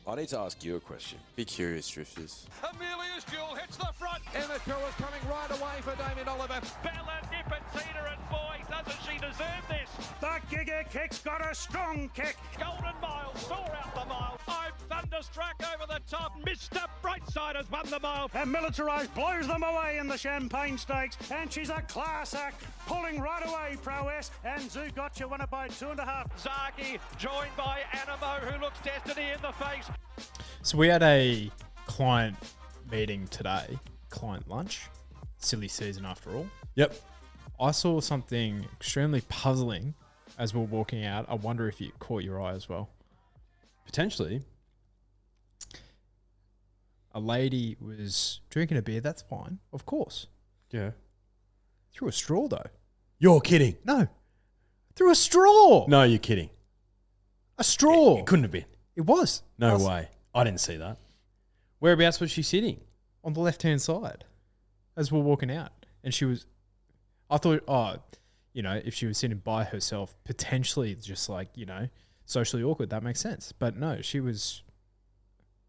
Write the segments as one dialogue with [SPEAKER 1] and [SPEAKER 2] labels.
[SPEAKER 1] I need to ask you a question. Be curious, Drifters.
[SPEAKER 2] Amelia's Jewel hits the front.
[SPEAKER 3] Emma is coming right away for Damien Oliver.
[SPEAKER 2] Bella Nipotina, and boy, doesn't she deserve this.
[SPEAKER 4] The Giga Kick's got a strong kick.
[SPEAKER 2] Golden Mile, soar out the mile. I'm thunderstruck over the top. Mr. Brightside has won the mile.
[SPEAKER 4] And Militarised blows them away in the Champagne Stakes. And she's a class act, pulling right away Prowess. And Zoo Gotcha won it by 2.5.
[SPEAKER 2] Zaki joined by Animo, who looks destiny in the face.
[SPEAKER 5] So we had a client meeting today, client lunch, silly season after all.
[SPEAKER 6] Yep.
[SPEAKER 5] I saw something extremely puzzling as we were walking out. I wonder if it caught your eye as well.
[SPEAKER 6] Potentially.
[SPEAKER 5] A lady was drinking a beer. That's fine, of course.
[SPEAKER 6] Yeah.
[SPEAKER 5] Through a straw, though.
[SPEAKER 6] You're kidding.
[SPEAKER 5] No. Through a straw.
[SPEAKER 6] No, you're kidding.
[SPEAKER 5] A straw.
[SPEAKER 6] It couldn't have been.
[SPEAKER 5] It was.
[SPEAKER 6] No way. I didn't see that. Whereabouts was she sitting?
[SPEAKER 5] On the left-hand side as we're walking out. And she was... I thought, if she was sitting by herself, potentially just like, socially awkward, that makes sense. But no, she was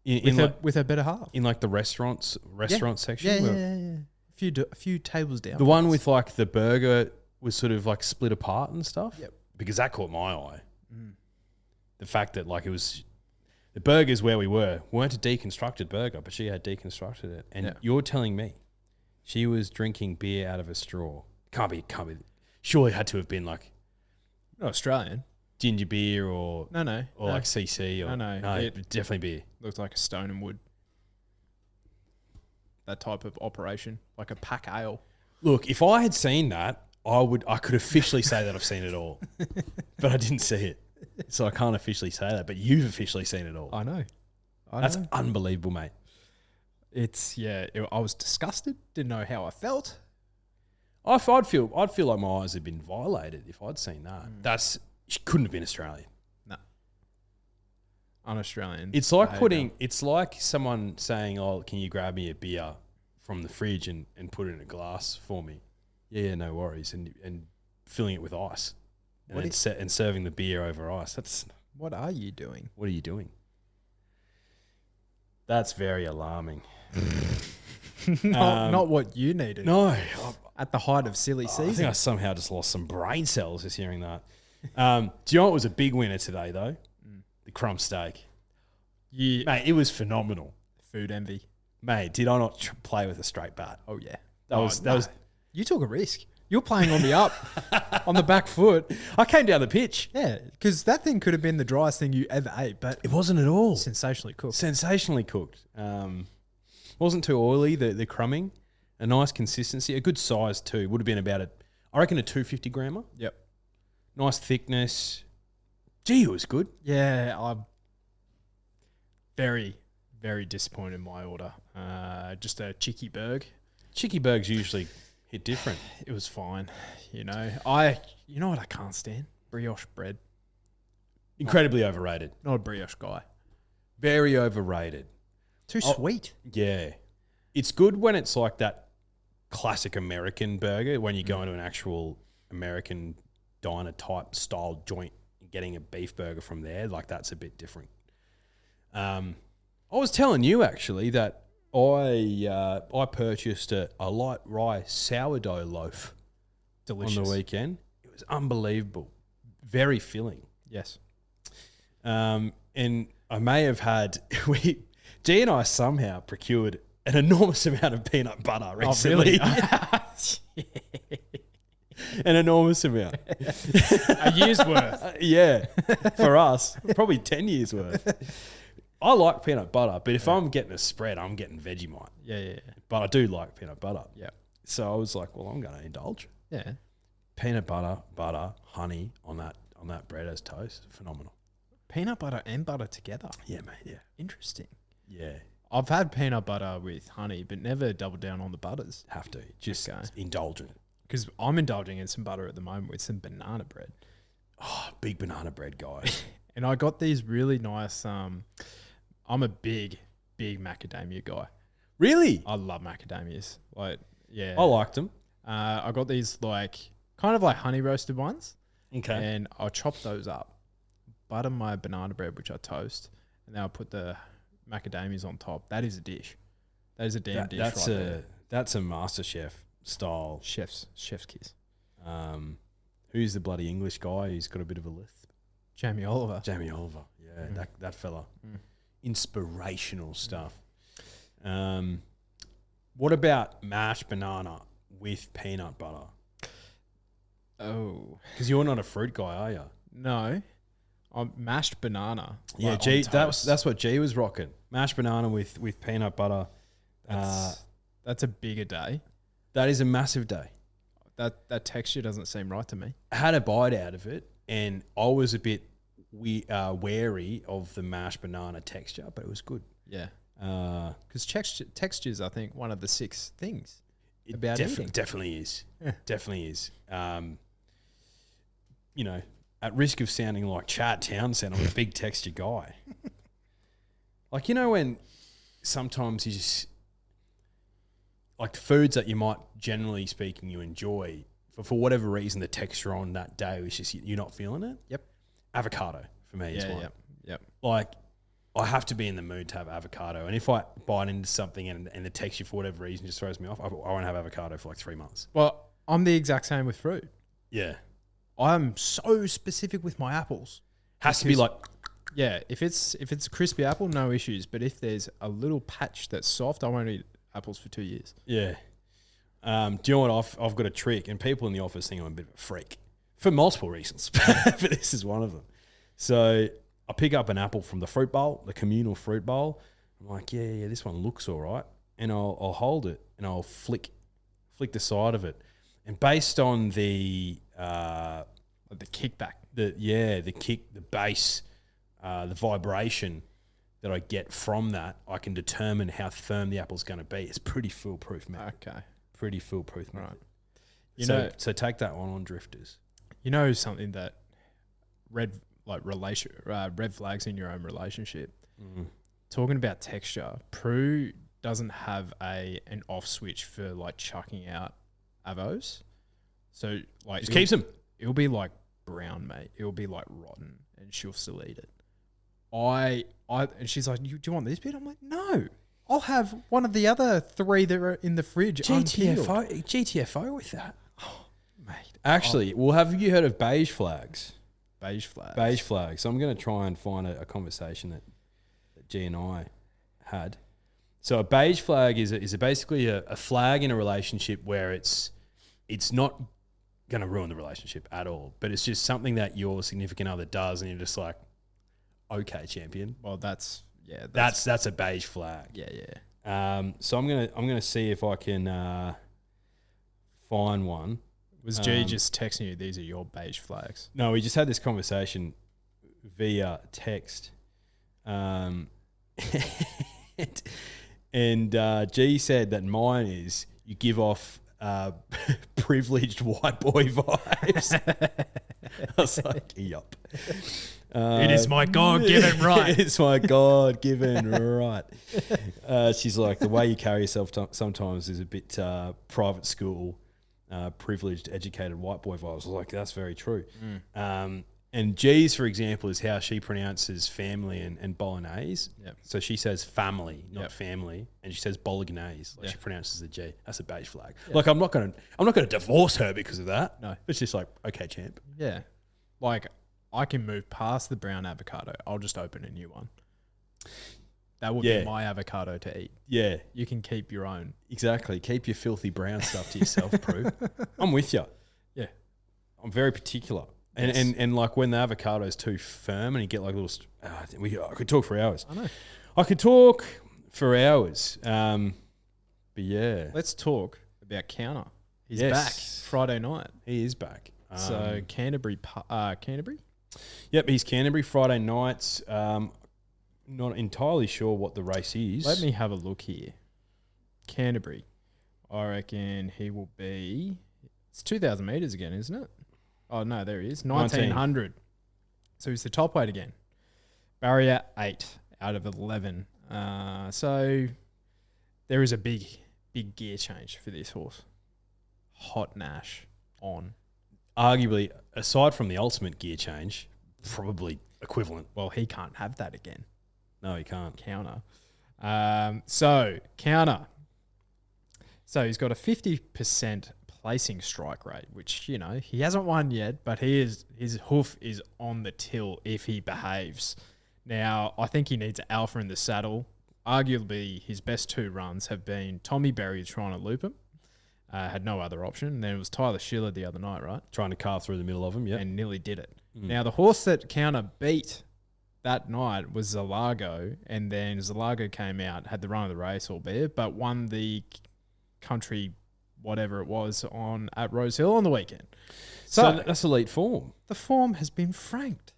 [SPEAKER 5] with her better half.
[SPEAKER 6] In like the restaurant section?
[SPEAKER 5] Yeah. A few tables down.
[SPEAKER 6] The one with like the burger was sort of like split apart and stuff?
[SPEAKER 5] Yep.
[SPEAKER 6] Because that caught my eye. Mm. The fact that like it was... The burgers where we weren't a deconstructed burger, but she had deconstructed it. And you're telling me she was drinking beer out of a straw. Can't be. Surely it had to have been like...
[SPEAKER 5] Not Australian.
[SPEAKER 6] Ginger beer or...
[SPEAKER 5] No.
[SPEAKER 6] Or like CC or...
[SPEAKER 5] No.
[SPEAKER 6] It definitely beer.
[SPEAKER 5] Looked like a Stone and Wood. That type of operation. Like a pack ale.
[SPEAKER 6] Look, if I had seen that, I could officially say that I've seen it all. But I didn't see it. So I can't officially say that. But you've officially seen it all.
[SPEAKER 5] I know.
[SPEAKER 6] That's unbelievable, mate.
[SPEAKER 5] I was disgusted. Didn't know how I felt.
[SPEAKER 6] I'd feel like my eyes had been violated if I'd seen that. She couldn't have been Australian.
[SPEAKER 5] No. Un-Australian.
[SPEAKER 6] It's like someone saying, "Oh, can you grab me a beer from the fridge and put it in a glass for me?" Yeah, no worries. And filling it with ice. And serving the beer over ice.
[SPEAKER 5] What are you doing?
[SPEAKER 6] What are you doing? That's very alarming.
[SPEAKER 5] Not what you needed.
[SPEAKER 6] No.
[SPEAKER 5] At the height of silly season.
[SPEAKER 6] I think I somehow just lost some brain cells just hearing that. Do you know what was a big winner today, though? The crumb steak.
[SPEAKER 5] Yeah.
[SPEAKER 6] Mate, it was phenomenal.
[SPEAKER 5] Food envy.
[SPEAKER 6] Mate, did I not play with a straight bat?
[SPEAKER 5] Oh, yeah.
[SPEAKER 6] That was.
[SPEAKER 5] You took a risk. You're playing on the up, on the back foot.
[SPEAKER 6] I came down the pitch.
[SPEAKER 5] Yeah, because that thing could have been the driest thing you ever ate, but
[SPEAKER 6] it wasn't at all.
[SPEAKER 5] Sensationally cooked.
[SPEAKER 6] Sensationally cooked. Wasn't too oily, the crumbing. A nice consistency. A good size too. Would have been about I reckon a 250 grammer.
[SPEAKER 5] Yep.
[SPEAKER 6] Nice thickness. Gee, it was good.
[SPEAKER 5] Yeah, I'm very, very disappointed in my order. Just a Chicky Burg.
[SPEAKER 6] Chicky Burgs usually hit different.
[SPEAKER 5] It was fine. You know what I can't stand? Brioche bread.
[SPEAKER 6] Incredibly overrated.
[SPEAKER 5] Not a brioche guy.
[SPEAKER 6] Very overrated.
[SPEAKER 5] Too sweet.
[SPEAKER 6] Yeah. It's good when it's like that classic American burger, when you go into an actual American diner type style joint and getting a beef burger from there. Like that's a bit different. I was telling you actually that I purchased a light rye sourdough loaf.
[SPEAKER 5] Delicious.
[SPEAKER 6] On the weekend. It was unbelievable. Very filling.
[SPEAKER 5] Yes.
[SPEAKER 6] And I may have had G and I somehow procured an enormous amount of peanut butter recently.
[SPEAKER 5] Oh, really?
[SPEAKER 6] An enormous amount.
[SPEAKER 5] A year's worth.
[SPEAKER 6] Yeah. For us. Probably 10 years worth. I like peanut butter, but if I'm getting a spread, I'm getting Vegemite.
[SPEAKER 5] Yeah.
[SPEAKER 6] But I do like peanut butter.
[SPEAKER 5] Yeah.
[SPEAKER 6] So I was like, well, I'm going to indulge.
[SPEAKER 5] Yeah.
[SPEAKER 6] Peanut butter, honey on that bread as toast. Phenomenal.
[SPEAKER 5] Peanut butter and butter together.
[SPEAKER 6] Yeah, mate. Yeah.
[SPEAKER 5] Interesting.
[SPEAKER 6] Yeah.
[SPEAKER 5] I've had peanut butter with honey, but never doubled down on the butters.
[SPEAKER 6] Have to. Just indulgent.
[SPEAKER 5] Because I'm indulging in some butter at the moment with some banana bread.
[SPEAKER 6] Oh, big banana bread guy.
[SPEAKER 5] And I got these really nice... I'm a big macadamia guy.
[SPEAKER 6] Really?
[SPEAKER 5] I love macadamias. Like, yeah.
[SPEAKER 6] I liked them.
[SPEAKER 5] I got these kind of like honey roasted ones.
[SPEAKER 6] Okay.
[SPEAKER 5] And I'll chop those up, butter my banana bread, which I toast, and they'll put the macadamias on top. That is a dish. That is a damn dish.
[SPEAKER 6] That's a MasterChef style.
[SPEAKER 5] Chef's kiss.
[SPEAKER 6] Who's the bloody English guy who's got a bit of a lisp?
[SPEAKER 5] Jamie Oliver.
[SPEAKER 6] Yeah, that fella. Inspirational stuff. What about mashed banana with peanut butter?
[SPEAKER 5] Oh,
[SPEAKER 6] Because you're not a fruit guy, are you?
[SPEAKER 5] no, mashed banana.
[SPEAKER 6] Yeah,
[SPEAKER 5] like,
[SPEAKER 6] G.
[SPEAKER 5] on toast.
[SPEAKER 6] That's what G was rocking. Mashed banana with peanut butter.
[SPEAKER 5] That's a bigger day.
[SPEAKER 6] That is a massive day.
[SPEAKER 5] That texture doesn't seem right to me.
[SPEAKER 6] I had a bite out of it, and I was a bit wary of the mashed banana texture, but it was good.
[SPEAKER 5] Yeah, because texture's, I think, one of the 6 things about eating.
[SPEAKER 6] Definitely is.
[SPEAKER 5] Yeah.
[SPEAKER 6] Definitely is. At risk of sounding like Chad Townsend, I'm a big texture guy. Like, when sometimes you just, like, foods that you might, generally speaking, you enjoy, for whatever reason, the texture on that day is just, you're not feeling it.
[SPEAKER 5] Yep.
[SPEAKER 6] Avocado for me is one.
[SPEAKER 5] Yep.
[SPEAKER 6] Like, I have to be in the mood to have avocado. And if I bite into something and the texture, for whatever reason, just throws me off, I won't have avocado for like 3 months.
[SPEAKER 5] Well, I'm the exact same with fruit.
[SPEAKER 6] Yeah.
[SPEAKER 5] I'm so specific with my apples.
[SPEAKER 6] Has to be like...
[SPEAKER 5] Yeah, if it's a crispy apple, no issues. But if there's a little patch that's soft, I won't eat apples for 2 years.
[SPEAKER 6] Yeah. Do you know what? I've got a trick, and people in the office think I'm a bit of a freak for multiple reasons, but this is one of them. So I pick up an apple from the fruit bowl, the communal fruit bowl. I'm like, yeah, this one looks all right, and I'll hold it and I'll flick the side of it, and based on the
[SPEAKER 5] kickback,
[SPEAKER 6] the kick, the bass, the vibration that I get from that, I can determine how firm the apple's going to be. It's pretty foolproof, man.
[SPEAKER 5] Okay.
[SPEAKER 6] Pretty foolproof, man.
[SPEAKER 5] Right.
[SPEAKER 6] So take that one on drifters.
[SPEAKER 5] You know something that red flags in your own relationship. Talking about texture, Prue doesn't have an off switch for like chucking out avos. So like
[SPEAKER 6] just keeps them.
[SPEAKER 5] It'll be like brown, mate. It'll be like rotten, and she'll still eat it. And she's like, do you want this bit? I'm like, no. I'll have one of the other 3 that are in the fridge.
[SPEAKER 6] GTFO with that.
[SPEAKER 5] Oh, mate.
[SPEAKER 6] Actually, have you heard of beige flags?
[SPEAKER 5] Beige flags.
[SPEAKER 6] Beige flags. So I'm going to try and find a conversation that G and I had. So a beige flag is basically a flag in a relationship where it's not going to ruin the relationship at all, but it's just something that your significant other does, and you're just like, okay, champion.
[SPEAKER 5] Well, that's
[SPEAKER 6] a beige flag.
[SPEAKER 5] Yeah.
[SPEAKER 6] So I'm gonna see if I can find one.
[SPEAKER 5] Was G just texting you? These are your beige flags.
[SPEAKER 6] No, we just had this conversation via text, and G said that mine is you give off privileged white boy vibes. I was like, yup.
[SPEAKER 5] It is my God-given right.
[SPEAKER 6] It's my God-given right. She's like, the way you carry yourself sometimes is a bit private school, privileged, educated white boy vibes. I was like, that's very true. And G's, for example, is how she pronounces family and bolognese.
[SPEAKER 5] Yep.
[SPEAKER 6] So she says family, not family, and she says bolognese. Like she pronounces the G. That's a beige flag. Yep. Like I'm not gonna divorce her because of that.
[SPEAKER 5] No,
[SPEAKER 6] it's just like, okay, champ.
[SPEAKER 5] Yeah, like I can move past the brown avocado. I'll just open a new one. That would be my avocado to eat.
[SPEAKER 6] Yeah,
[SPEAKER 5] you can keep your own.
[SPEAKER 6] Exactly. Keep your filthy brown stuff to yourself, Prue. I'm with you.
[SPEAKER 5] Yeah,
[SPEAKER 6] I'm very particular. And like when the avocado is too firm and you get like little, I could talk for hours.
[SPEAKER 5] I know.
[SPEAKER 6] I could talk for hours. But yeah.
[SPEAKER 5] Let's talk about Counter. He's back Friday night.
[SPEAKER 6] He is back.
[SPEAKER 5] So Canterbury.
[SPEAKER 6] Yep, he's Canterbury Friday nights. Not entirely sure what the race is.
[SPEAKER 5] Let me have a look here. Canterbury. I reckon he will be. It's 2,000 metres again, isn't it? Oh, no, there he is. 1,900. So he's the top weight again. Barrier 8 out of 11. So there is a big gear change for this horse. Hot Nash on.
[SPEAKER 6] Arguably, aside from the ultimate gear change, probably equivalent.
[SPEAKER 5] Well, he can't have that again.
[SPEAKER 6] No, he can't.
[SPEAKER 5] Counter. So Counter. So he's got a 50% placing strike rate, which, you know, he hasn't won yet, but his hoof is on the till if he behaves. Now, I think he needs alpha in the saddle. Arguably, his best 2 runs have been Tommy Berry trying to loop him. Had no other option. And then it was Tyler Schiller the other night, right?
[SPEAKER 6] Trying to carve through the middle of him, yeah.
[SPEAKER 5] And nearly did it. Now, the horse that Counter beat that night was Zalago, and then Zalago came out, had the run of the race, albeit, but won the country, whatever it was, at Rose Hill on the weekend.
[SPEAKER 6] So that's elite form.
[SPEAKER 5] The form has been franked.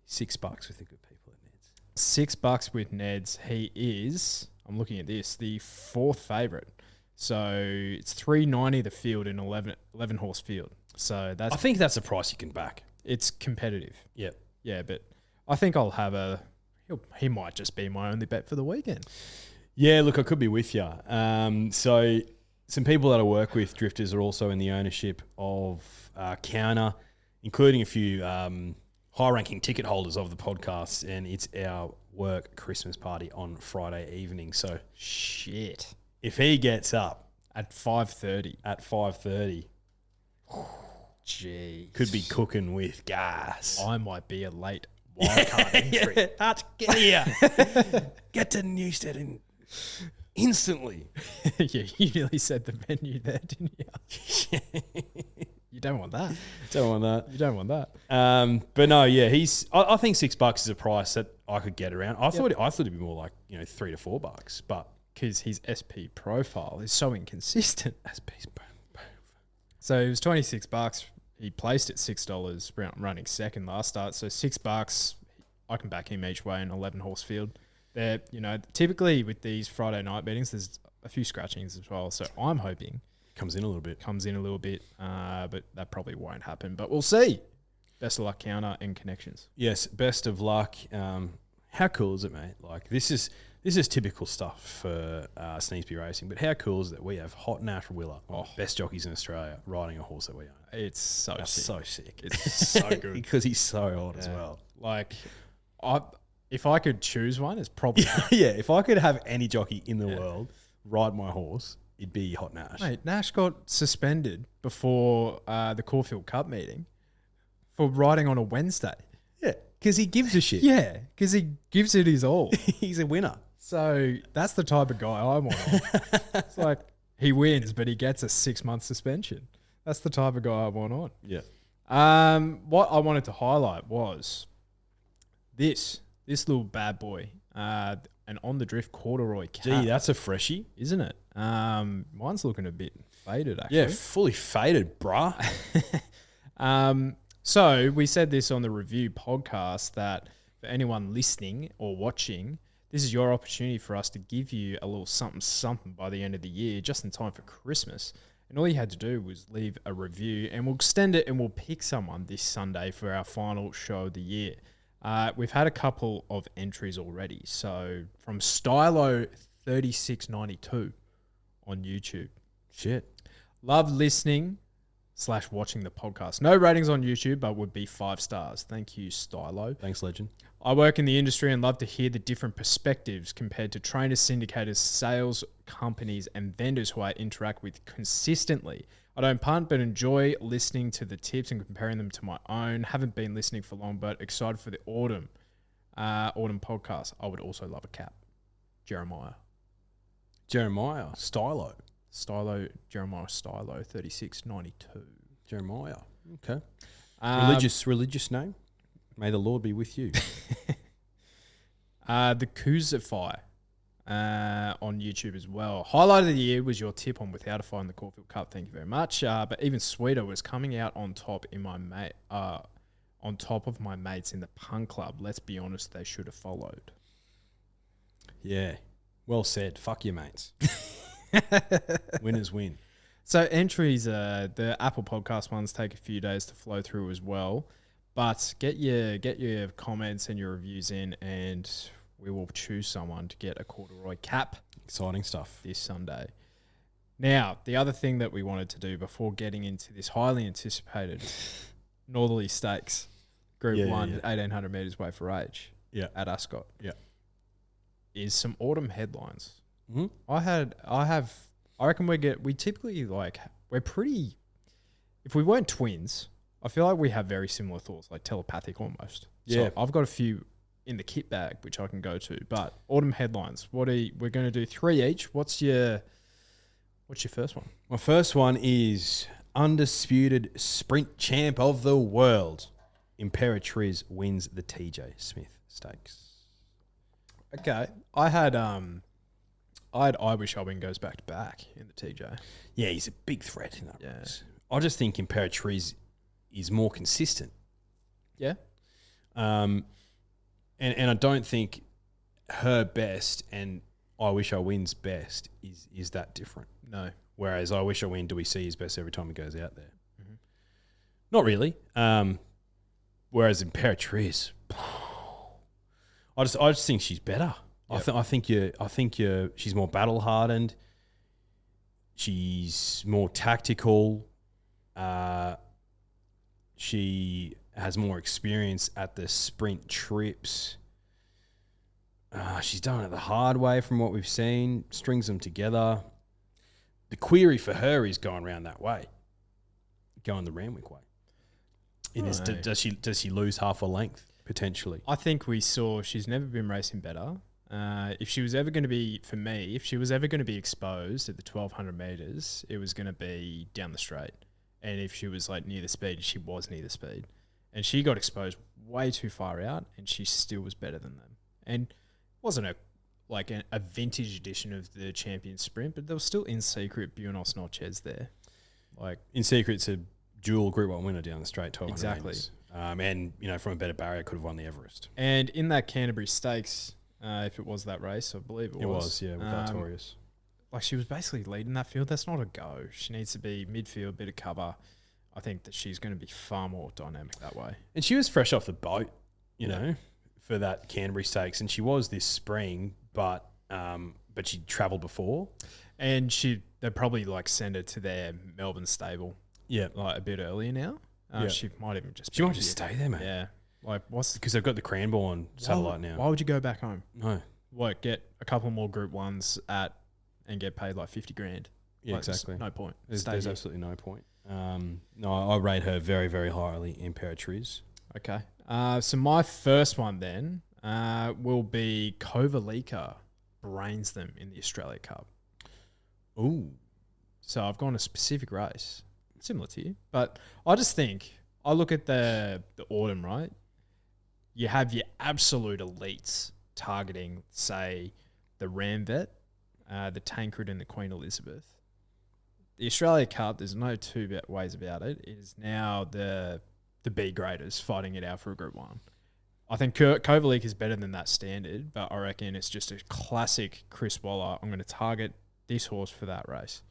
[SPEAKER 6] $6 with the good people at Ned's.
[SPEAKER 5] $6 with Ned's. He is, I'm looking at this, the 4th favourite. So it's $3.90 the field in 11 horse field. So
[SPEAKER 6] I think that's a price you can back.
[SPEAKER 5] It's competitive.
[SPEAKER 6] Yeah.
[SPEAKER 5] Yeah, but I think I'll have he might just be my only bet for the weekend.
[SPEAKER 6] Yeah, look, I could be with you. So some people that I work with, drifters, are also in the ownership of Counter, including a few high-ranking ticket holders of the podcast, and it's our work Christmas party on Friday evening. So
[SPEAKER 5] shit.
[SPEAKER 6] If he gets up
[SPEAKER 5] at 5:30,
[SPEAKER 6] gee, could be cooking with gas.
[SPEAKER 5] I might be a late wildcard entry.
[SPEAKER 6] Get here. Get to Newstead instantly.
[SPEAKER 5] Yeah, you nearly said the venue there, didn't you? You don't want that.
[SPEAKER 6] Don't want that.
[SPEAKER 5] You don't want that.
[SPEAKER 6] But no, yeah, I think $6 is a price that I could get around. I thought it'd be more like, you know, $3 to $4, but
[SPEAKER 5] because his SP profile is so inconsistent.
[SPEAKER 6] SP's
[SPEAKER 5] so it was $26. He placed at $6, running second last start. So $6, I can back him each way in 11 horse field. They're, you know, typically with these Friday night meetings, there's a few scratchings as well. So I'm hoping
[SPEAKER 6] comes in a little bit,
[SPEAKER 5] but that probably won't happen. But we'll see. Best of luck, Counter and connections.
[SPEAKER 6] Yes, best of luck. How cool is it, mate? Like this is typical stuff for Sneesby Racing, but how cool is it that we have Hot Nash Willer, best jockeys in Australia, riding a horse that we own?
[SPEAKER 5] It's so
[SPEAKER 6] sick.
[SPEAKER 5] It's so good.
[SPEAKER 6] Because he's so old as well.
[SPEAKER 5] Like, if I could choose one, it's probably...
[SPEAKER 6] Yeah, if I could have any jockey in the world ride my horse, it'd be Hot Nash.
[SPEAKER 5] Mate, Nash got suspended before the Caulfield Cup meeting for riding on a Wednesday.
[SPEAKER 6] Yeah, because he gives a shit.
[SPEAKER 5] Yeah, because he gives it his all.
[SPEAKER 6] He's a winner.
[SPEAKER 5] So that's the type of guy I want on. It's like he wins, but he gets a 6-month suspension. That's the type of guy I want on.
[SPEAKER 6] Yeah.
[SPEAKER 5] What I wanted to highlight was this little bad boy, an On The Drift Corduroy cap.
[SPEAKER 6] Gee, that's a freshie.
[SPEAKER 5] Isn't it? Mine's looking a bit faded, actually.
[SPEAKER 6] Yeah, fully faded, bruh.
[SPEAKER 5] So we said this on the review podcast that for anyone listening or watching, this is your opportunity for us to give you a little something by the end of the year, just in time for Christmas. And all you had to do was leave a review, and we'll extend it and we'll pick someone this Sunday for our final show of the year. We've had a couple of entries already. So from Stylo3692 on YouTube.
[SPEAKER 6] Shit.
[SPEAKER 5] Love listening / watching the podcast. No ratings on YouTube, but would be 5 stars. Thank you, Stylo.
[SPEAKER 6] Thanks, legend.
[SPEAKER 5] I work in the industry and love to hear the different perspectives compared to trainers, syndicators, sales companies, and vendors who I interact with consistently. I don't punt, but enjoy listening to the tips and comparing them to my own. Haven't been listening for long, but excited for the autumn podcast. I would also love a cap. Jeremiah.
[SPEAKER 6] Stylo.
[SPEAKER 5] Jeremiah Stylo 3692.
[SPEAKER 6] Jeremiah. Okay. Religious name. May the Lord be with you.
[SPEAKER 5] The Kuzify on YouTube as well. Highlight of the year was your tip on Without a Fight in the Caulfield Cup. Thank you very much. But even sweeter was coming out on top of my mates in the punk club. Let's be honest, they should have followed.
[SPEAKER 6] Yeah. Well said. Fuck your mates. Winners win.
[SPEAKER 5] So entries, the Apple Podcast ones take a few days to flow through as well. But get your comments and your reviews in, and we will choose someone to get a corduroy cap.
[SPEAKER 6] Exciting stuff.
[SPEAKER 5] This Sunday. Now, the other thing that we wanted to do before getting into this highly anticipated Northerly Stakes, Group 1, 1,800 metres way for age at Ascot.
[SPEAKER 6] Yeah.
[SPEAKER 5] is some autumn headlines.
[SPEAKER 6] Mhm.
[SPEAKER 5] I reckon we typically like, we're pretty, if we weren't twins, I feel like we have very similar thoughts, like telepathic almost.
[SPEAKER 6] Yeah.
[SPEAKER 5] So I've got a few in the kit bag, which I can go to, but autumn headlines, we're going to do 3 each. What's your first one?
[SPEAKER 6] My first one is undisputed sprint champ of the world. Imperatriz wins the TJ Smith Stakes.
[SPEAKER 5] Okay. I had I Wish I Win goes back to back in the TJ.
[SPEAKER 6] Yeah, he's a big threat in that
[SPEAKER 5] Yeah.
[SPEAKER 6] race. I just think Imperatriz is more consistent.
[SPEAKER 5] Yeah.
[SPEAKER 6] And I don't think her best and I Wish I Win's best is that different.
[SPEAKER 5] No.
[SPEAKER 6] Whereas I Wish I Win, do we see his best every time he goes out there?
[SPEAKER 5] Mm-hmm.
[SPEAKER 6] Not really. Whereas Imperatriz, I just think she's better.
[SPEAKER 5] Yep.
[SPEAKER 6] I think she's more battle hardened. She's more tactical. She has more experience at the sprint trips. She's done it the hard way from what we've seen. Strings them together. The query for her is going around that way, going the Randwick way. Does she lose half a length potentially?
[SPEAKER 5] I think we saw she's never been racing better. If she was ever going to be, for me, if she was ever going to be exposed at the 1200 meters, it was going to be down the straight. And if she was like near the speed, she was near the speed. And she got exposed way too far out, and she still was better than them. And wasn't a vintage edition of the Champion Sprint, but there was still in secret Buenos Noches there. Like
[SPEAKER 6] In secret, it's a dual Group 1 winner down the straight 1200
[SPEAKER 5] Exactly.
[SPEAKER 6] meters. And from a better barrier, could have won the Everest.
[SPEAKER 5] And in that Canterbury Stakes, if it was that race, I believe it was.
[SPEAKER 6] It was, yeah, with Artorius.
[SPEAKER 5] Like she was basically leading that field. That's not a go. She needs to be midfield, bit of cover. I think that she's going to be far more dynamic that way.
[SPEAKER 6] And she was fresh off the boat, you know, for that Canterbury Stakes, and she was this spring, but she travelled before.
[SPEAKER 5] And they'd probably like send her to their Melbourne stable,
[SPEAKER 6] Yeah,
[SPEAKER 5] like a bit earlier now.
[SPEAKER 6] Yeah.
[SPEAKER 5] She might even just.
[SPEAKER 6] she might just stay there, mate.
[SPEAKER 5] Yeah. Like
[SPEAKER 6] because they've got the Cranbourne satellite now.
[SPEAKER 5] Why would you go back home?
[SPEAKER 6] No,
[SPEAKER 5] Like get a couple more Group 1s and get paid like 50 grand.
[SPEAKER 6] yeah,
[SPEAKER 5] Like, there's
[SPEAKER 6] exactly.
[SPEAKER 5] No point.
[SPEAKER 6] There's
[SPEAKER 5] Stay here.
[SPEAKER 6] absolutely no point. No, I rate her very, very highly. Imperatriz.
[SPEAKER 5] Okay. So my first one then will be Kovalica brains them in the Australia Cup.
[SPEAKER 6] Ooh,
[SPEAKER 5] So I've gone a specific race, similar to you, but I just think I look at the autumn, right? You have your absolute elites targeting, say, the Ramvet, the Tancred, and the Queen Elizabeth. The Australia Cup, there's no two ways about it. It is now the B graders fighting it out for a Group 1. I think Kovalik is better than that standard, but I reckon it's just a classic Chris Waller. I'm going to target this horse for that race.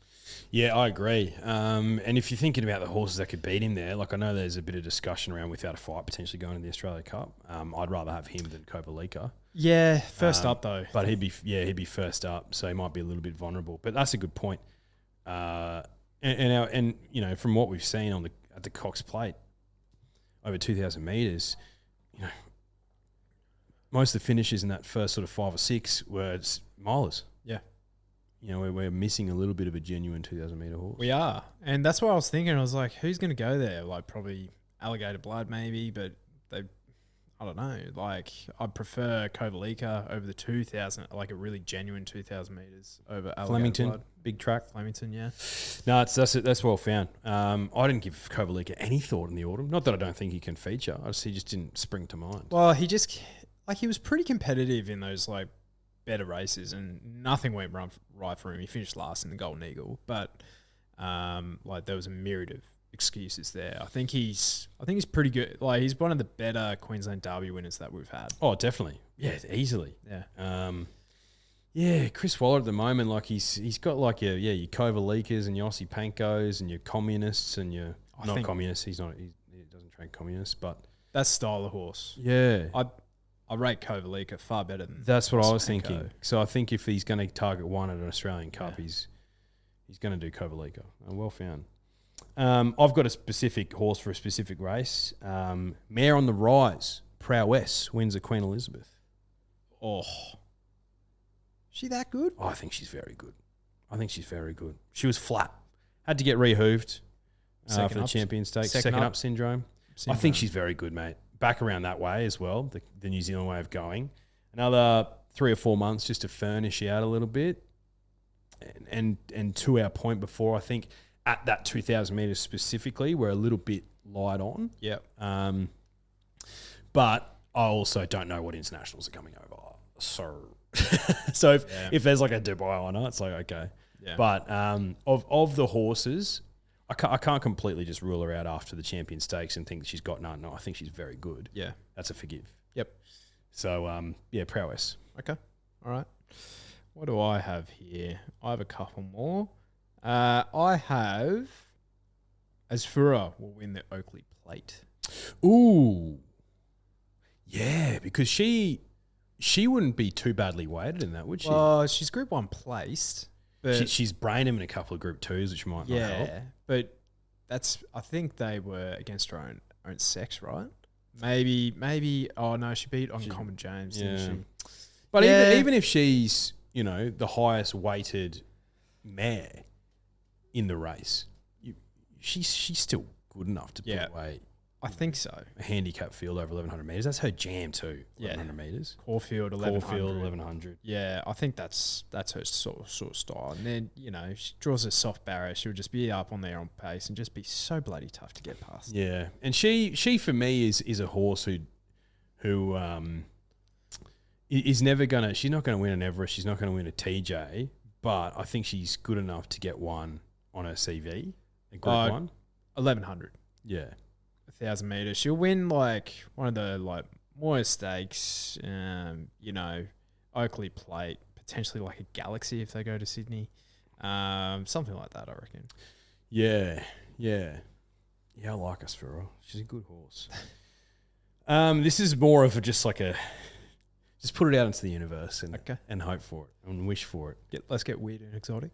[SPEAKER 6] yeah, I agree. And if you're thinking about the horses that could beat him there, like I know there's a bit of discussion around Without a Fight potentially going to the Australia Cup. I'd rather have him than Kovalica.
[SPEAKER 5] Yeah, first up though.
[SPEAKER 6] But he'd be first up, so he might be a little bit vulnerable. But that's a good point. And you know, from what we've seen at the Cox Plate over 2,000 meters, you know, most of the finishes in that first sort of 5 or 6 were milers.
[SPEAKER 5] Yeah.
[SPEAKER 6] You know, we're missing a little bit of a genuine 2,000 meter horse.
[SPEAKER 5] We are. And that's what I was thinking. I was like, who's going to go there? Like probably Alligator Blood maybe, but I don't know. Like I prefer Kovalica over the 2,000, like a really genuine 2,000 meters over Alligator
[SPEAKER 6] Flemington,
[SPEAKER 5] Blood.
[SPEAKER 6] big track.
[SPEAKER 5] Flemington, yeah.
[SPEAKER 6] No, that's well found. I didn't give Kovalica any thought in the autumn. Not that I don't think he can feature. He just didn't spring to mind.
[SPEAKER 5] Well, he was pretty competitive in those like better races, and nothing went right for him. He finished last in the Golden Eagle, but like there was a myriad of excuses there. I think he's pretty good. Like he's one of the better Queensland Derby winners that we've had.
[SPEAKER 6] Oh, definitely. Yeah, easily.
[SPEAKER 5] Yeah.
[SPEAKER 6] Yeah, Chris Waller at the moment, like he's got like your Kovalicas and your Aussie Pankos and your communists and your communists. He doesn't train communists, but
[SPEAKER 5] That style of horse.
[SPEAKER 6] yeah,
[SPEAKER 5] I rate Kovalica far better than
[SPEAKER 6] that's what I was
[SPEAKER 5] Spanko.
[SPEAKER 6] thinking. So I think if he's going to target one at an Australian Cup, he's going to do Kovalica. Well found. I've got a specific horse for a specific race. Mare on the Rise, Prowess wins the Queen Elizabeth.
[SPEAKER 5] Oh, She that good?
[SPEAKER 6] Oh, I think she's very good. She was flat. Had to get rehooved for the Champion Stakes. Second up syndrome. I think she's very good, mate. Back around that way as well, the New Zealand way of going. Another 3 or 4 months just to furnish out a little bit. And to our point before, I think at that 2,000 metres specifically, we're a little bit light on.
[SPEAKER 5] Yep.
[SPEAKER 6] But I also don't know what internationals are coming over. So if there's like a Dubai on it, it's like, okay.
[SPEAKER 5] Yeah.
[SPEAKER 6] But of the horses, I can't completely just rule her out after the Champion Stakes and think that she's got none. No, I think she's very good.
[SPEAKER 5] Yeah.
[SPEAKER 6] That's a forgive.
[SPEAKER 5] Yep.
[SPEAKER 6] So, prowess.
[SPEAKER 5] Okay. All right. What do I have here? I have a couple more. I have Asfura will win the Oakley Plate.
[SPEAKER 6] Ooh. Yeah, because she wouldn't be too badly weighted in that, would she?
[SPEAKER 5] Well, she's Group 1 placed. But
[SPEAKER 6] She's brained him in a couple of Group 2s, which might not help.
[SPEAKER 5] yeah, but I think they were against her own sex, right? Maybe. Oh no, she beat Uncommon James, didn't she?
[SPEAKER 6] But even if she's the highest weighted mare in the race, she's still good enough to put away.
[SPEAKER 5] I think so.
[SPEAKER 6] A handicap field over 1,100 metres. That's her jam too. 1,100 metres.
[SPEAKER 5] Caulfield 1100.
[SPEAKER 6] Caulfield 1,100.
[SPEAKER 5] Yeah, I think that's her sort of style. And then she draws a soft barrier. She'll just be up on there on pace and just be so bloody tough to get past.
[SPEAKER 6] Yeah, and she for me is a horse who is never gonna. She's not gonna win an Everest. She's not gonna win a TJ. But I think she's good enough to get one on her CV. A Group 1.
[SPEAKER 5] 1,100.
[SPEAKER 6] Yeah.
[SPEAKER 5] 1,000 meters. She'll win like one of the Moir Stakes, Oakley Plate, potentially like a Galaxy if they go to Sydney, something like that. I reckon.
[SPEAKER 6] Yeah. I like Asfura. She's a good horse. This is more of just put it out into the universe and hope for it and wish for it.
[SPEAKER 5] Let's get weird and exotic.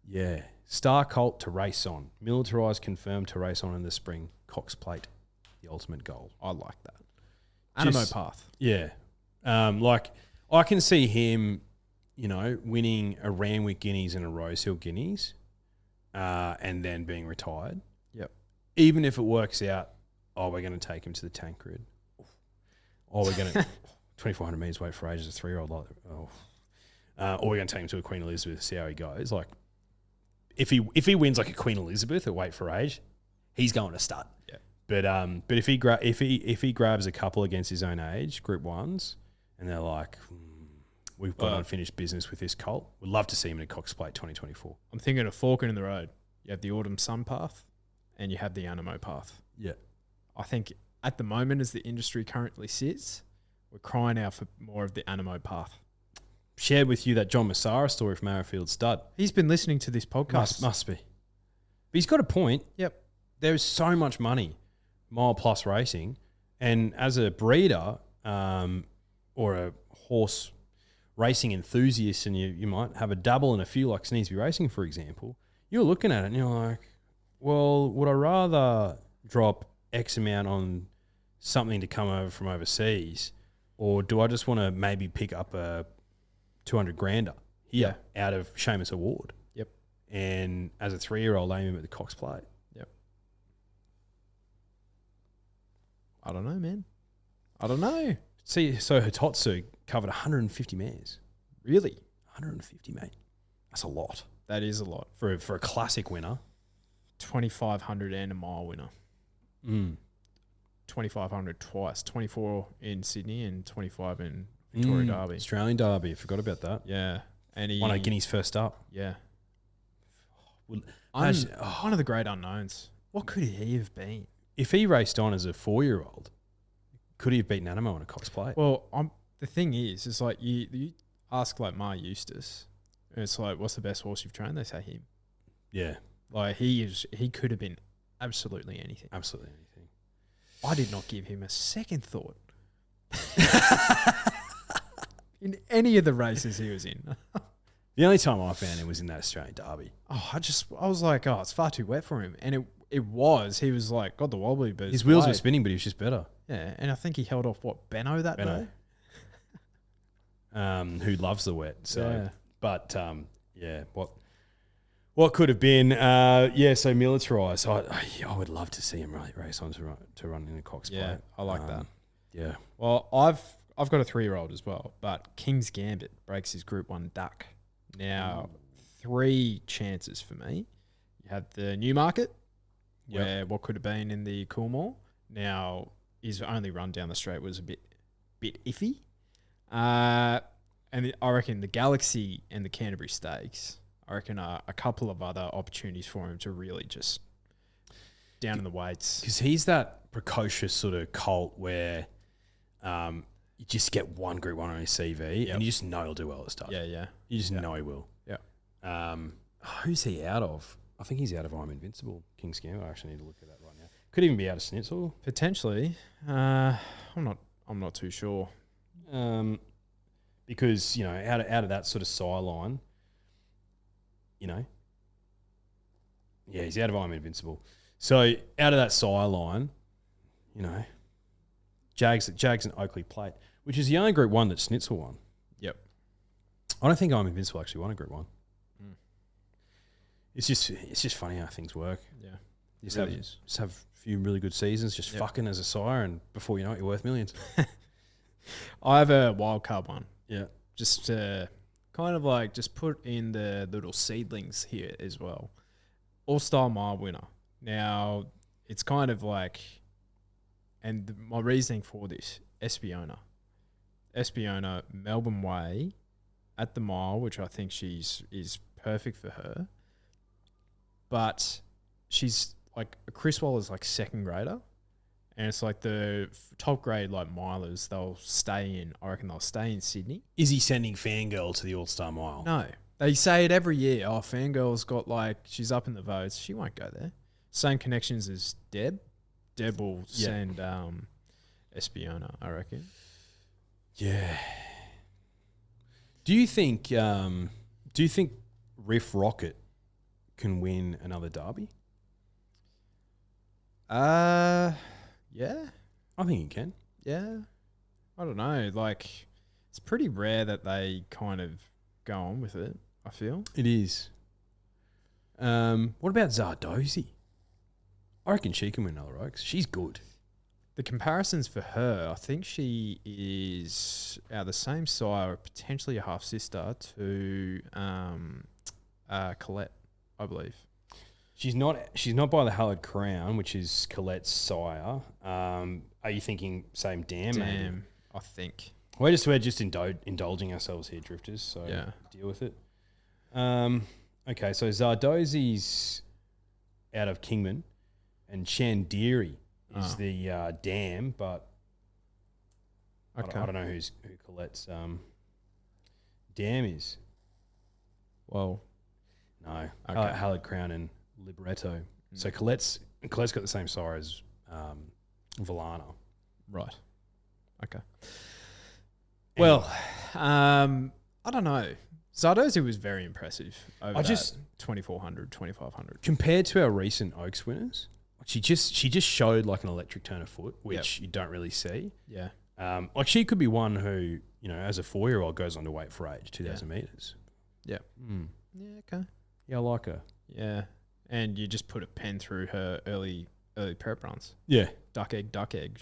[SPEAKER 6] Yeah. Star Colt to race on. Militarised confirmed to race on in the spring. Cox Plate. The ultimate goal.
[SPEAKER 5] I like that. Animo Path.
[SPEAKER 6] Yeah. I can see him, winning a Randwick Guineas and a Rosehill Guineas and then being retired.
[SPEAKER 5] Yep.
[SPEAKER 6] Even if it works out, we're going to take him to the tank grid. We're going to 2,400 metres wait for age as a 3-year-old. Or we're going to take him to a Queen Elizabeth, see how he goes. Like, if he wins like a Queen Elizabeth at weight for age, he's going to stud.
[SPEAKER 5] Yeah.
[SPEAKER 6] But if he grabs a couple against his own age, Group 1s, and they're like, we've got unfinished business with this colt, we'd love to see him in a Cox Plate 2024.
[SPEAKER 5] I'm thinking of forking in the road. You have the Autumn Sun Path, and you have the Animo Path.
[SPEAKER 6] Yeah.
[SPEAKER 5] I think at the moment, as the industry currently sits, we're crying out for more of the Animo Path.
[SPEAKER 6] Shared with you that John Massara story from Arrowfield Stud.
[SPEAKER 5] He's been listening to this podcast.
[SPEAKER 6] Must be. But he's got a point.
[SPEAKER 5] Yep.
[SPEAKER 6] There's so much money, mile plus racing, and as a breeder or a horse racing enthusiast, and you might have a dabble in a few like Sneesby Racing, for example, you're looking at it and you're like, well, would I rather drop X amount on something to come over from overseas, or do I just want to maybe pick up a 200 grander here out of Seamus Award?
[SPEAKER 5] Yep.
[SPEAKER 6] And as a 3-year-old, aim him at the Cox Plate.
[SPEAKER 5] Yep. I don't know, man. I don't know.
[SPEAKER 6] See, so Hitotsu covered 150 mares.
[SPEAKER 5] Really?
[SPEAKER 6] 150, mate. That's a lot.
[SPEAKER 5] That is a lot.
[SPEAKER 6] For a classic winner.
[SPEAKER 5] 2,500 and a mile winner. 2,500 twice. 24 in Sydney and 25 in Victoria Derby.
[SPEAKER 6] Australian Derby. I forgot about that.
[SPEAKER 5] Yeah. And he
[SPEAKER 6] won a Guineas first up.
[SPEAKER 5] Yeah.
[SPEAKER 6] Well,
[SPEAKER 5] one of the great unknowns. What could he have been?
[SPEAKER 6] If he raced on as a 4-year-old, could he have beaten Animo on a Cox Plate?
[SPEAKER 5] Well, the thing is, it's like you ask like Ma Eustace, and it's like, what's the best horse you've trained? They say him.
[SPEAKER 6] Yeah.
[SPEAKER 5] Like he could have been absolutely anything.
[SPEAKER 6] Absolutely anything.
[SPEAKER 5] I did not give him a second thought in any of the races he was in.
[SPEAKER 6] The only time I found him was in that Australian Derby.
[SPEAKER 5] Oh, I was like, it's far too wet for him. And it was. He was like, got the wobbly, but
[SPEAKER 6] his wheels were spinning, but he was just better.
[SPEAKER 5] Yeah, and I think he held off, Benno that day?
[SPEAKER 6] Who loves the wet. So But what could have been? So militarised. I would love to see him race on to run in a Cox plate.
[SPEAKER 5] Yeah, I like that.
[SPEAKER 6] Yeah.
[SPEAKER 5] Well, I've got a 3-year-old as well, but King's Gambit breaks his Group 1 duck. Now, 3 chances for me. You had the Newmarket, where what could have been in the Coolmore. Now, his only run down the straight was a bit iffy. And I reckon the Galaxy and the Canterbury Stakes, I reckon a couple of other opportunities for him to really just down in the weights.
[SPEAKER 6] Because he's that precocious sort of colt where you just get one Group 1 on his CV and you just know he'll do well at start.
[SPEAKER 5] Yeah.
[SPEAKER 6] You just know he will.
[SPEAKER 5] Yeah.
[SPEAKER 6] Who's he out of? I think he's out of I'm Invincible, King's Gambit. I actually need to look at that right now. Could even be out of Snitzel.
[SPEAKER 5] Potentially. I'm not too sure.
[SPEAKER 6] Because, out of that sort of sideline, he's out of I'm Invincible. So out of that sideline, Jags and Oakley Plate, which is the only Group 1 that Snitzel won.
[SPEAKER 5] Yep.
[SPEAKER 6] I don't think I'm Invincible actually won a Group 1. It's just funny how things work.
[SPEAKER 5] Yeah.
[SPEAKER 6] You just have a few really good seasons, just fucking as a sire, and before you know it, you're worth millions.
[SPEAKER 5] I have a wild card one.
[SPEAKER 6] Yeah.
[SPEAKER 5] Just to kind of like just put in the little seedlings here as well. All-Star Mile winner. Now, it's kind of like, and my reasoning for this, Espiona, Melbourne Way at the mile, which I think is perfect for her. But she's like, Chris Waller's like second grader. And it's like the top grade like milers, I reckon they'll stay in Sydney.
[SPEAKER 6] Is he sending Fangirl to the All-Star Mile?
[SPEAKER 5] No. They say it every year. Oh, Fangirl's got she's up in the votes. She won't go there. Same connections as Deb. Deb will send Espiona, I reckon.
[SPEAKER 6] Yeah. Do you think Riff Rocket can win another derby?
[SPEAKER 5] Yeah.
[SPEAKER 6] I think he can.
[SPEAKER 5] Yeah. I don't know. It's pretty rare that they kind of go on with it, I feel.
[SPEAKER 6] It is. What about Zardozi? I reckon she can win another Oaks. She's good.
[SPEAKER 5] The comparisons for her, I think she is the same sire, or potentially a half sister to Colette, I believe.
[SPEAKER 6] She's not by the Hallowed Crown, which is Colette's sire. Are you thinking same Dam? Maybe?
[SPEAKER 5] I think.
[SPEAKER 6] We're just indulging ourselves here, drifters. So deal with it. Okay, so Zardozi's out of Kingman, and Chandiri is the Dam, but I don't know who Colette's Dam is.
[SPEAKER 5] Well,
[SPEAKER 6] no, Hallowed Crown and Libretto. So Colette's got the same sire as Volana.
[SPEAKER 5] Right. Okay. Well, I don't know. Zardozi was very impressive over 2,400, 2,500.
[SPEAKER 6] Compared to our recent Oaks winners, she just showed like an electric turn of foot, which you don't really see.
[SPEAKER 5] Yeah.
[SPEAKER 6] She could be one who, as a 4-year-old goes on to weight for age, 2,000 metres.
[SPEAKER 5] Yeah. Yeah, okay.
[SPEAKER 6] Yeah, I like her.
[SPEAKER 5] Yeah. And you just put a pen through her early prep runs.
[SPEAKER 6] Yeah.
[SPEAKER 5] Duck egg.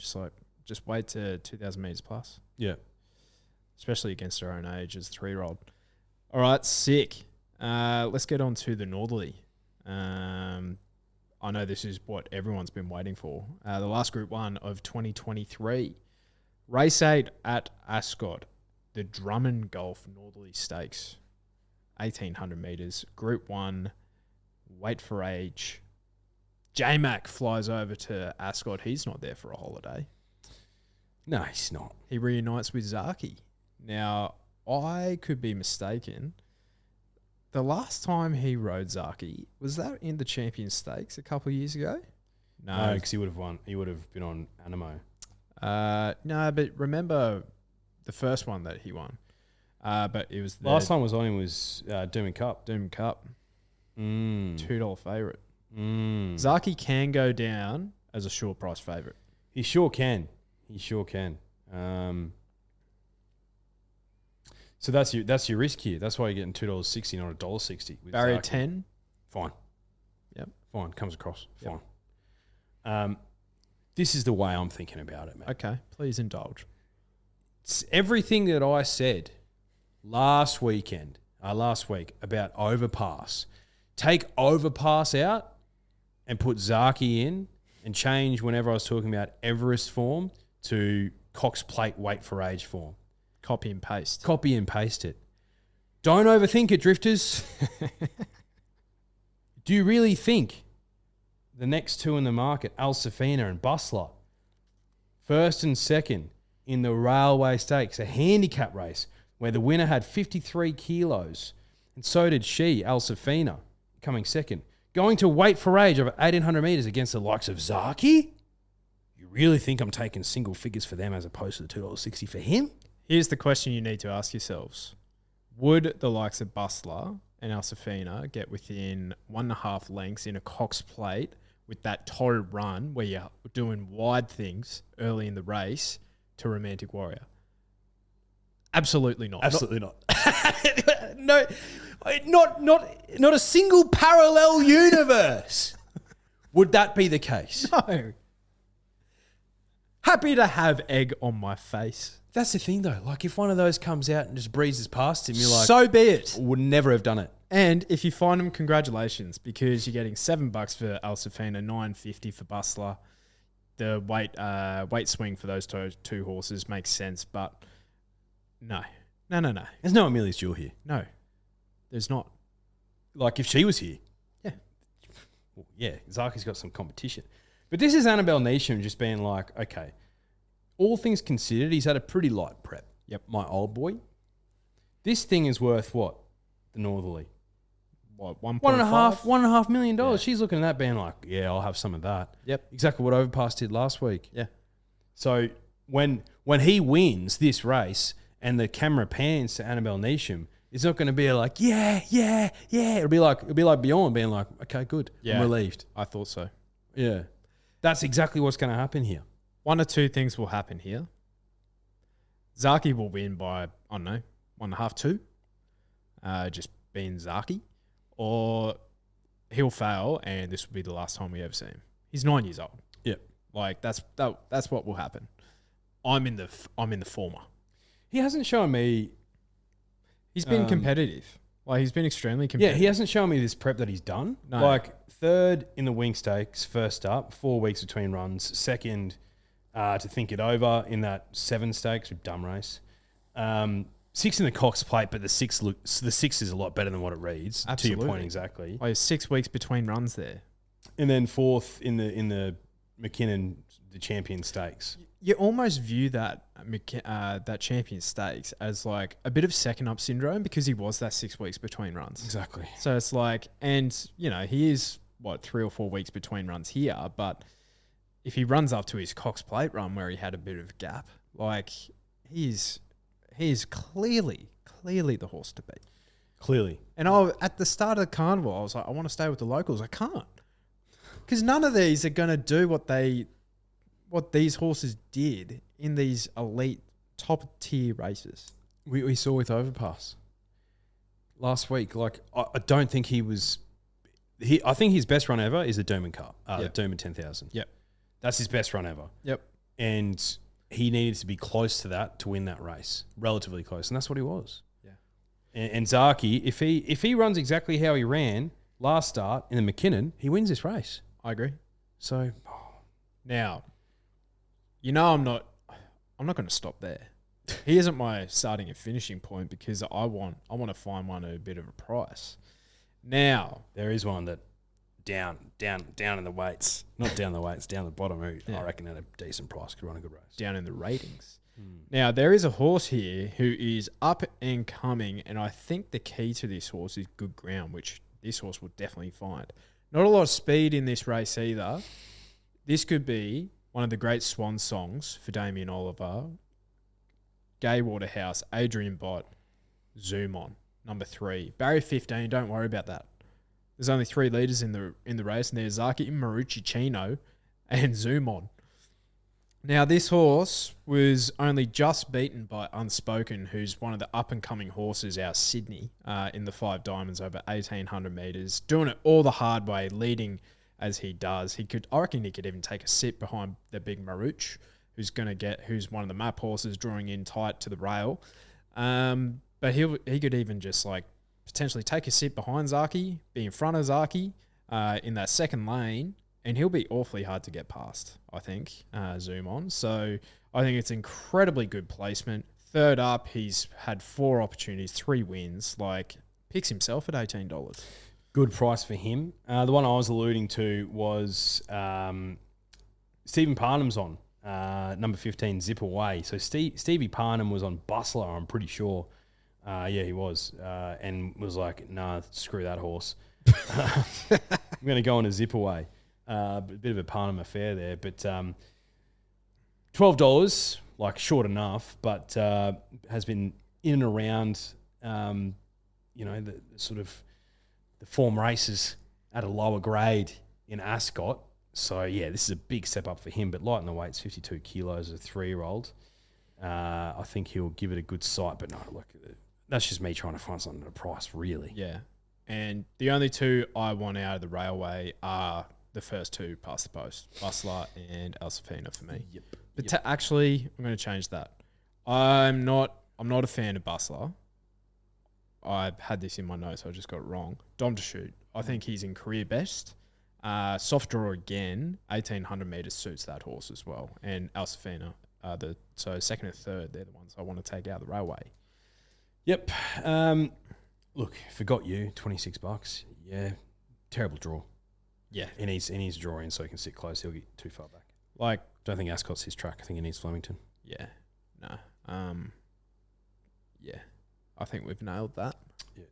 [SPEAKER 5] Just wait to 2,000 metres plus.
[SPEAKER 6] Yeah.
[SPEAKER 5] Especially against her own age as a 3-year-old. All right, sick. Let's get on to the Northerly. I know this is what everyone's been waiting for. The last Group 1 of 2023. Race 8 at Ascot. The Drummond Golf Northerly Stakes. 1,800 metres. Group 1. Wait for age. J-Mac flies over to Ascot. He's not there for a holiday.
[SPEAKER 6] No, he's not.
[SPEAKER 5] He reunites with Zaki. Now, I could be mistaken. The last time he rode Zaki, was that in the Champions Stakes a couple of years ago?
[SPEAKER 6] No, because he would have won. He would have been on Animo.
[SPEAKER 5] No, but remember the first one that he won. But it was
[SPEAKER 6] last time was on him was Doom Cup.
[SPEAKER 5] $2 favourite. Zaki can go down as a short price favourite.
[SPEAKER 6] He sure can. So that's your risk here. That's why you're getting $2.60, not $1.60.
[SPEAKER 5] Barrier 10.
[SPEAKER 6] Fine.
[SPEAKER 5] Yep.
[SPEAKER 6] Fine. Comes across.
[SPEAKER 5] Yep.
[SPEAKER 6] Fine. This is the way I'm thinking about it, man.
[SPEAKER 5] Okay, please indulge.
[SPEAKER 6] It's everything that I said last week about Overpass. Take Overpass out and put Zaki in and change whenever I was talking about Everest form to Cox Plate Wait for Age form.
[SPEAKER 5] Copy and paste.
[SPEAKER 6] Copy and paste it. Don't overthink it, drifters. Do you really think the next two in the market, Al Safina and Bustler, first and second in the Railway Stakes, a handicap race where the winner had 53 kilos, and so did she, Al Safina, coming second, going to Wait for Age over 1,800 metres against the likes of Zaki? You really think I'm taking single figures for them as opposed to the $2.60 for him?
[SPEAKER 5] Here's the question you need to ask yourselves. Would the likes of Bustler and Alsafina get within 1.5 lengths in a Cox Plate with that torrid run where you're doing wide things early in the race to Romantic Warrior? Absolutely not.
[SPEAKER 6] Absolutely not. No, not a single parallel universe. Would that be the case?
[SPEAKER 5] No. Happy to have egg on my face.
[SPEAKER 6] That's the thing, though. Like, if one of those comes out and just breezes past him, you're like,
[SPEAKER 5] so be it.
[SPEAKER 6] Would never have done it.
[SPEAKER 5] And if you find them, congratulations, because you're getting $7 for Alsafina, $9.50 for Bustler. The weight swing for those two horses makes sense, but no.
[SPEAKER 6] There's no Amelia's Jewel here.
[SPEAKER 5] No, there's not.
[SPEAKER 6] Like, if she was here.
[SPEAKER 5] Yeah.
[SPEAKER 6] Well, yeah, Zaki's got some competition. But this is Annabelle Neesham just being like, okay, all things considered, he's had a pretty light prep.
[SPEAKER 5] Yep.
[SPEAKER 6] My old boy. This thing is worth what? The Northerly.
[SPEAKER 5] What, 1.5?
[SPEAKER 6] $1.5 million.
[SPEAKER 5] Yeah.
[SPEAKER 6] She's looking at that being like, yeah, I'll have some of that.
[SPEAKER 5] Yep.
[SPEAKER 6] Exactly what Overpass did last week.
[SPEAKER 5] Yeah.
[SPEAKER 6] So when he wins this race and the camera pans to Annabelle Neesham, it's not going to be like, yeah. It'll be like Beyond being like, okay, good.
[SPEAKER 5] Yeah.
[SPEAKER 6] I'm relieved.
[SPEAKER 5] I thought so.
[SPEAKER 6] Yeah. That's exactly what's going to happen here.
[SPEAKER 5] One or two things will happen here. Zaki will win by, I don't know, 1.5, 2. Just being Zaki. Or he'll fail and this will be the last time we ever see him. He's 9 years old.
[SPEAKER 6] Yeah.
[SPEAKER 5] Like, that's what will happen. I'm in the former.
[SPEAKER 6] He hasn't shown me...
[SPEAKER 5] He's been competitive. Like, he's been extremely
[SPEAKER 6] Yeah,
[SPEAKER 5] competitive.
[SPEAKER 6] he hasn't shown me this prep that he's done.
[SPEAKER 5] No.
[SPEAKER 6] Like, third in the Wing Stakes, first up, 4 weeks between runs. Second, to think it over in that 7 stakes, with dumb race. 6 in the Cox Plate, but the six is a lot better than what it reads.
[SPEAKER 5] Absolutely.
[SPEAKER 6] To your point, exactly.
[SPEAKER 5] Oh, 6 weeks between runs there.
[SPEAKER 6] And then fourth in the McKinnon, the Champion Stakes.
[SPEAKER 5] You almost view that Champion Stakes as like a bit of second up syndrome because he was that 6 weeks between runs.
[SPEAKER 6] Exactly.
[SPEAKER 5] So it's like, and you know, he is 3 or 4 weeks between runs here, but if he runs up to his Cox Plate run where he had a bit of gap, like he's clearly the horse to beat.
[SPEAKER 6] Clearly.
[SPEAKER 5] And at the start of the carnival, I was like, I want to stay with the locals. I can't. Because none of these are going to do what these horses did in these elite top tier races.
[SPEAKER 6] We saw with Overpass last week. Like, I don't think he was... I think his best run ever is the Doman Cup, Doman 10,000.
[SPEAKER 5] Yep.
[SPEAKER 6] That's his best run ever.
[SPEAKER 5] Yep.
[SPEAKER 6] And he needed to be close to that to win that race, relatively close, and that's what he was.
[SPEAKER 5] Yeah.
[SPEAKER 6] And Zaki, if he runs exactly how he ran last start in the McKinnon, he wins this race.
[SPEAKER 5] I agree.
[SPEAKER 6] So
[SPEAKER 5] now, you know, I'm not going to stop there. He isn't my starting and finishing point because I want to find one at a bit of a price. Now
[SPEAKER 6] there is one that down in the weights, not down the weights, down the bottom. I reckon at a decent price could run a good race.
[SPEAKER 5] Down in the ratings. Now there is a horse here who is up and coming, and I think the key to this horse is good ground, which this horse will definitely find. Not a lot of speed in this race either. This could be one of the great swan songs for Damien Oliver. Gay Waterhouse, Adrian Bott, Zoom On, number 3. Barrier 15, don't worry about that. There's only 3 leaders in the race, and there's Zaki, Marucci Chino, and Zoom On. Now, this horse was only just beaten by Unspoken, who's one of the up-and-coming horses out of Sydney in the 5 Diamonds over 1,800 metres, doing it all the hard way, leading as he does. I reckon he could even take a sit behind the big Maruch, who's one of the map horses, drawing in tight to the rail. But he could even just like potentially take a sit behind Zaki, be in front of Zaki in that second lane, and he'll be awfully hard to get past, I think, Zoom on. So I think it's incredibly good placement. Third up, he's had 4 opportunities, 3 wins, picks himself at $18.
[SPEAKER 6] Good price for him. The one I was alluding to was Stephen Parnham's on, number 15, Zip Away. So Stevie Parnham was on Bustler, I'm pretty sure. Yeah, he was. And was like, nah, screw that horse. I'm going to go on a Zip Away. A bit of a Parnham affair there. But $12, short enough, but has been in and around, the sort of the form races at a lower grade in Ascot. So, yeah, this is a big step up for him, but light in the weights, 52 kilos, a 3-year-old. I think he'll give it a good sight, but no, look, that's just me trying to find something at a price, really.
[SPEAKER 5] Yeah. And the only 2 I want out of the railway are the first 2 past the post, Bustler and Elsafina for me.
[SPEAKER 6] Yep.
[SPEAKER 5] But actually, I'm going to change that. I'm not a fan of Bustler. I had this in my notes, I just got it wrong. Dom to shoot. I think he's in career best. Soft draw again, 1,800 metres suits that horse as well. And Elsafina, so second and third, they're the ones I want to take out of the railway.
[SPEAKER 6] Yep. Look, forgot you, $26. Yeah, terrible draw.
[SPEAKER 5] Yeah.
[SPEAKER 6] He needs to draw in so he can sit close. He'll get too far back. Don't think Ascot's his track. I think he needs Flemington.
[SPEAKER 5] Yeah. No. Yeah. I think we've nailed that.
[SPEAKER 6] Yeah.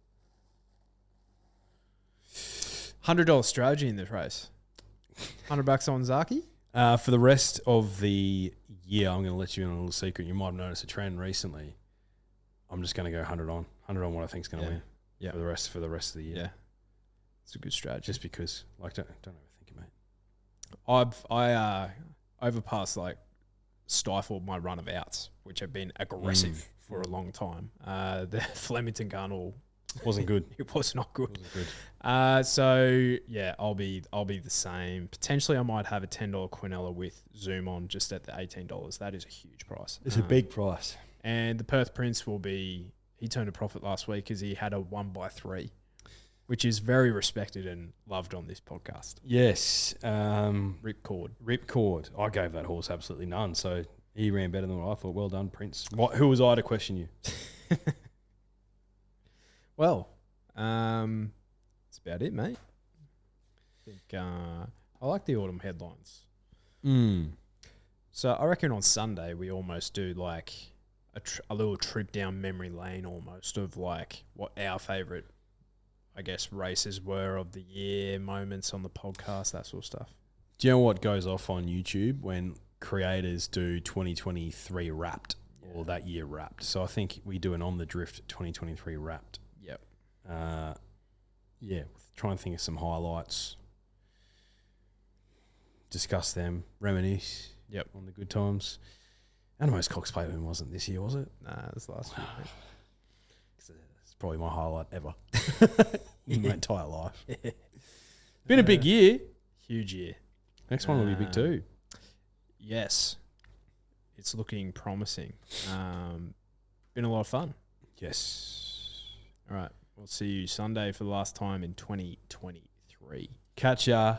[SPEAKER 5] $100 strategy in this race. $100 on Zaki.
[SPEAKER 6] For the rest of the year, I'm going to let you in on a little secret. You might have noticed a trend recently. I'm just going to go 100 on what I think is going to win.
[SPEAKER 5] Yeah.
[SPEAKER 6] For the rest of the year.
[SPEAKER 5] Yeah. It's a good strategy.
[SPEAKER 6] Just because, don't overthink it, mate.
[SPEAKER 5] I overpassed, stifled my run of outs, which have been aggressive for a long time. The Flemington Gunnel
[SPEAKER 6] wasn't good.
[SPEAKER 5] It was not good.
[SPEAKER 6] Wasn't good.
[SPEAKER 5] So yeah, I'll be the same. Potentially, I might have a $10 Quinella with Zoom on just at the $18. That is a huge price.
[SPEAKER 6] It's a big price.
[SPEAKER 5] And the Perth Prince he turned a profit last week because he had a 1x3, which is very respected and loved on this podcast.
[SPEAKER 6] Yes.
[SPEAKER 5] Ripcord.
[SPEAKER 6] I gave that horse absolutely none, so he ran better than what I thought. Well done, Prince. Who was I to question you?
[SPEAKER 5] Well, that's about it, mate. I think I like the autumn headlines. So I reckon on Sunday we almost do a little trip down memory lane almost of what our favourite, I guess, races were of the year, moments on the podcast, that sort of stuff.
[SPEAKER 6] Do you know what goes off on YouTube when creators do 2023 Wrapped or that year Wrapped? So I think we do an On The Drift 2023 Wrapped.
[SPEAKER 5] Yep.
[SPEAKER 6] Yeah, try and think of some highlights. Discuss them, reminisce.
[SPEAKER 5] Yep.
[SPEAKER 6] On the good times. Animos Cox Plate Win wasn't this year, was it?
[SPEAKER 5] Nah, it was last year, mate.
[SPEAKER 6] It's probably my highlight ever in my entire life. Been a big year.
[SPEAKER 5] Huge year.
[SPEAKER 6] Next one will be big too.
[SPEAKER 5] Yes. It's looking promising. Been a lot of fun.
[SPEAKER 6] Yes.
[SPEAKER 5] All right. We'll see you Sunday for the last time in 2023.
[SPEAKER 6] Catch ya.